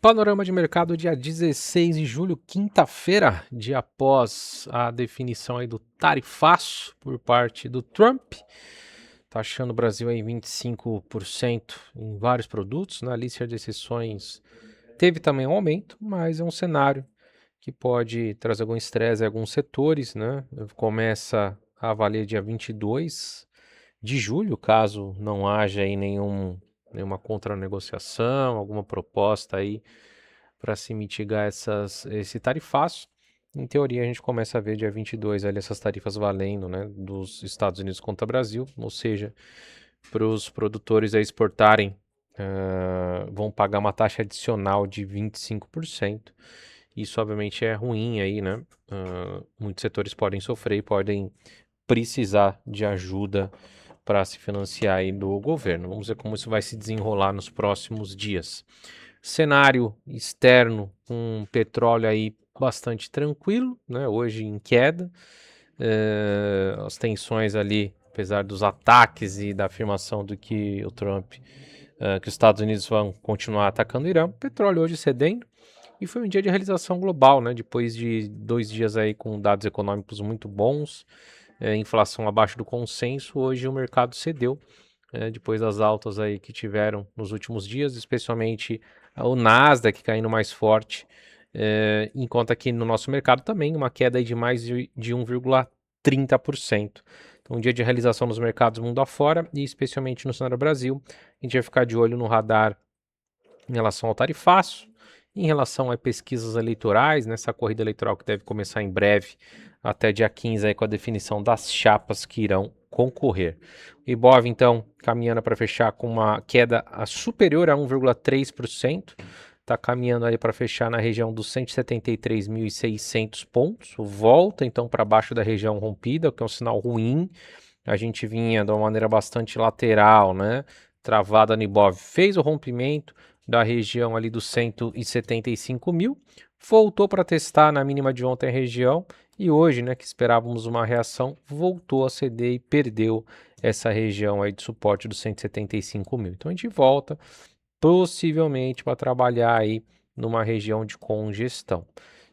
Panorama de mercado dia 16 de julho, quinta-feira, dia após a definição aí do tarifaço por parte do Trump. Taxando o Brasil aí 25% em vários produtos. Na lista de exceções teve também um aumento, mas é um cenário que pode trazer algum estresse em alguns setores, né? Começa a valer dia 22 de julho, caso não haja aí nenhuma contranegociação, alguma proposta aí para se mitigar esse tarifaço. Em teoria, a gente começa a ver dia 22 ali essas tarifas valendo, né, dos Estados Unidos contra o Brasil, ou seja, para os produtores a exportarem, vão pagar uma taxa adicional de 25%. Isso, obviamente, é ruim aí, né? Muitos setores podem sofrer e podem precisar de ajuda para se financiar aí do governo. Vamos ver como isso vai se desenrolar nos próximos dias. Cenário externo com petróleo aí bastante tranquilo, né? Hoje em queda. As tensões ali, apesar dos ataques e da afirmação do que o Trump, que os Estados Unidos vão continuar atacando o Irã, petróleo hoje cedendo. E foi um dia de realização global, né? Depois de 2 dias aí com dados econômicos muito bons, inflação abaixo do consenso, hoje o mercado cedeu, depois das altas aí que tiveram nos últimos dias, especialmente o Nasdaq caindo mais forte, enquanto aqui no nosso mercado também uma queda aí de mais de 1,30%. Então, um dia de realização nos mercados mundo afora e especialmente no cenário Brasil. A gente vai ficar de olho no radar em relação ao tarifaço, em relação a pesquisas eleitorais, nessa corrida eleitoral que deve começar em breve, até dia 15, aí, com a definição das chapas que irão concorrer. O Ibov, então, caminhando para fechar com uma queda superior a 1,3%, está caminhando aí para fechar na região dos 173.600 pontos, volta então para baixo da região rompida, o que é um sinal ruim. A gente vinha de uma maneira bastante lateral, né? Travada no Ibov, fez o rompimento da região ali dos 175 mil, voltou para testar na mínima de ontem a região e hoje, né, que esperávamos uma reação, voltou a ceder e perdeu essa região aí de suporte dos 175 mil. Então a gente volta possivelmente para trabalhar aí numa região de congestão.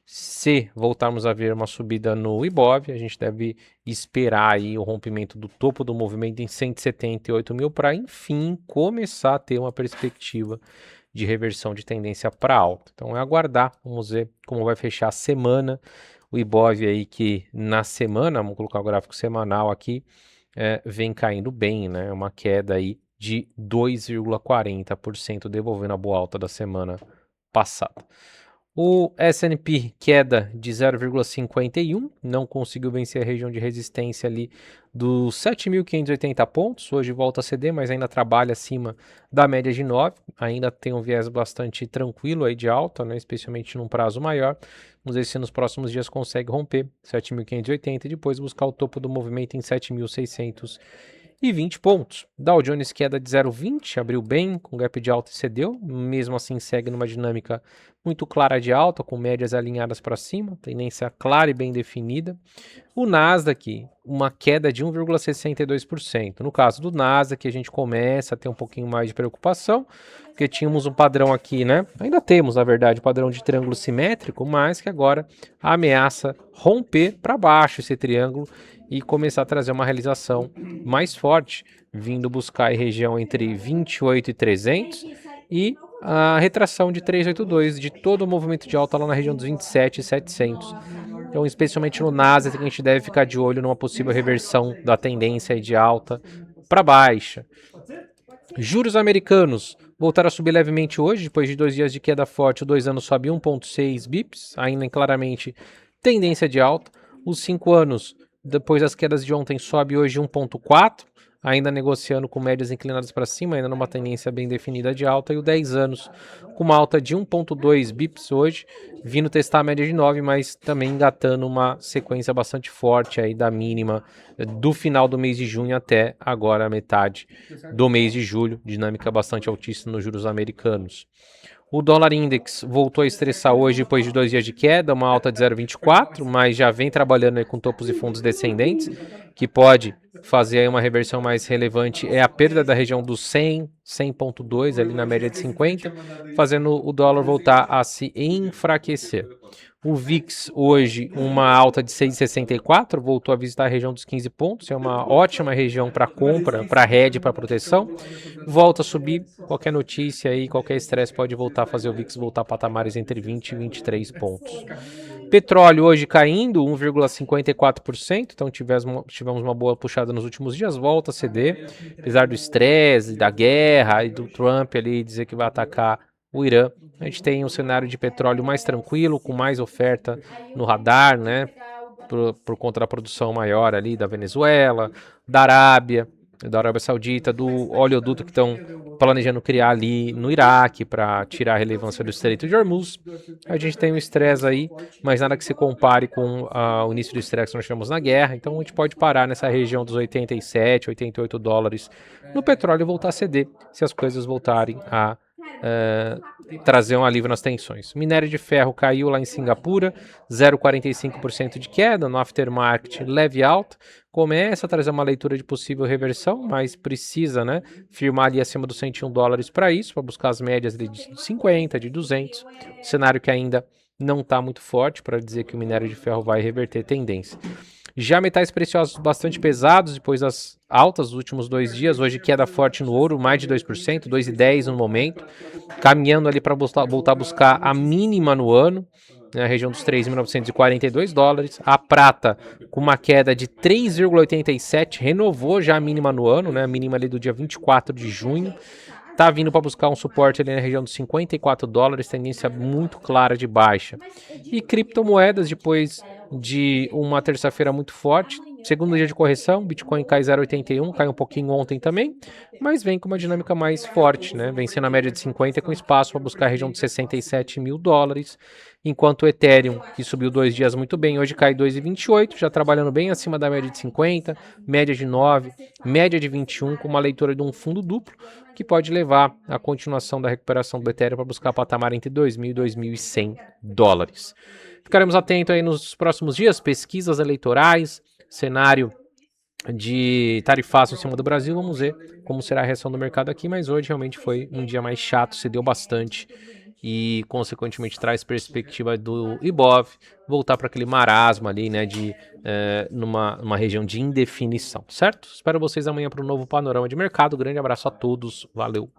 Se voltarmos a ver uma subida no Ibov, a gente deve esperar aí o rompimento do topo do movimento em 178 mil para, enfim, começar a ter uma perspectiva de reversão de tendência para alta. Então é aguardar, vamos ver como vai fechar a semana. O Ibov aí que na semana, vamos colocar o gráfico semanal aqui, vem caindo bem, né? Uma queda aí de 2,40%, devolvendo a boa alta da semana passada. O S&P queda de 0,51, não conseguiu vencer a região de resistência ali dos 7.580 pontos, hoje volta a ceder, mas ainda trabalha acima da média de 9, ainda tem um viés bastante tranquilo aí de alta, né, especialmente num prazo maior. Vamos ver se nos próximos dias consegue romper 7.580 e depois buscar o topo do movimento em 7.620 pontos. Dow Jones queda de 0,20, abriu bem, com gap de alta e cedeu, mesmo assim segue numa dinâmica muito clara de alta, com médias alinhadas para cima, tendência clara e bem definida. O Nasdaq, uma queda de 1,62%. No caso do Nasdaq, a gente começa a ter um pouquinho mais de preocupação, porque tínhamos um padrão aqui, né? Ainda temos, na verdade, um padrão de triângulo simétrico, mas que agora ameaça romper para baixo esse triângulo e começar a trazer uma realização mais forte, vindo buscar a região entre 28.300 e a retração de 382 de todo o movimento de alta lá na região dos 27.700. Então, especialmente no Nasdaq, a gente deve ficar de olho numa possível reversão da tendência de alta para baixa. Juros americanos voltaram a subir levemente hoje, depois de 2 dias de queda forte. O 2 anos sobe 1,6 bips, ainda em claramente tendência de alta. Os 5 anos, depois das quedas de ontem, sobe hoje 1,4, ainda negociando com médias inclinadas para cima, ainda numa tendência bem definida de alta. E o 10 anos com uma alta de 1,2 bips hoje, vindo testar a média de 9, mas também engatando uma sequência bastante forte aí da mínima do final do mês de junho até agora a metade do mês de julho, dinâmica bastante altíssima nos juros americanos. O dólar index voltou a estressar hoje depois de 2 dias de queda, uma alta de 0,24, mas já vem trabalhando aí com topos e fundos descendentes, que pode fazer aí uma reversão mais relevante, é a perda da região dos 100, 100,2 ali na média de 50, fazendo o dólar voltar a se enfraquecer. O VIX hoje, uma alta de 6,64, voltou a visitar a região dos 15 pontos, é uma ótima região para compra, para hedge, para proteção. Volta a subir, qualquer notícia aí, qualquer estresse pode voltar a fazer o VIX voltar a patamares entre 20 e 23 pontos. Petróleo hoje caindo 1,54%, então tivemos uma boa puxada nos últimos dias, volta a ceder, apesar do estresse, da guerra e do Trump ali dizer que vai atacar o Irã. A gente tem um cenário de petróleo mais tranquilo, com mais oferta no radar, né? Por conta da produção maior ali da Venezuela, da Arábia Saudita, do oleoduto que estão planejando criar ali no Iraque para tirar a relevância do Estreito de Hormuz. A gente tem um estresse aí, mas nada que se compare com o início do estresse que nós tivemos na guerra. Então a gente pode parar nessa região dos 87, 88 dólares no petróleo e voltar a ceder se as coisas voltarem a trazer um alívio nas tensões. Minério de ferro caiu lá em Singapura, 0,45% de queda, no aftermarket leve alta, começa a trazer uma leitura de possível reversão, mas precisa, né, firmar ali acima dos 101 dólares para isso, para buscar as médias de 50, de 200, cenário que ainda não está muito forte para dizer que o minério de ferro vai reverter tendência. Já metais preciosos bastante pesados depois das altas dos últimos 2 dias. Hoje queda forte no ouro, mais de 2%, 2,10% no momento. Caminhando ali para voltar a buscar a mínima no ano, na região dos 3.942 dólares. A prata com uma queda de 3,87%, renovou já a mínima no ano, né? A mínima ali do dia 24 de junho. Tá vindo para buscar um suporte ali na região dos 54 dólares, tendência muito clara de baixa. E criptomoedas, depois de uma terça-feira muito forte, segundo dia de correção, Bitcoin cai 0,81, cai um pouquinho ontem também, mas vem com uma dinâmica mais forte, né? Vencendo a média de 50 com espaço para buscar a região de 67 mil dólares, enquanto o Ethereum, que subiu 2 dias muito bem, hoje cai 2,28, já trabalhando bem acima da média de 50, média de 9, média de 21, com uma leitura de um fundo duplo, que pode levar à continuação da recuperação do Ethereum para buscar patamar entre 2.000 e 2.100 dólares. Ficaremos atentos aí nos próximos dias, pesquisas eleitorais, cenário de tarifaço em cima do Brasil, vamos ver como será a reação do mercado aqui, mas hoje realmente foi um dia mais chato, cedeu bastante e consequentemente traz perspectiva do Ibov voltar para aquele marasmo ali, né, de numa região de indefinição, certo? Espero vocês amanhã para um novo panorama de mercado. Grande abraço a todos, valeu!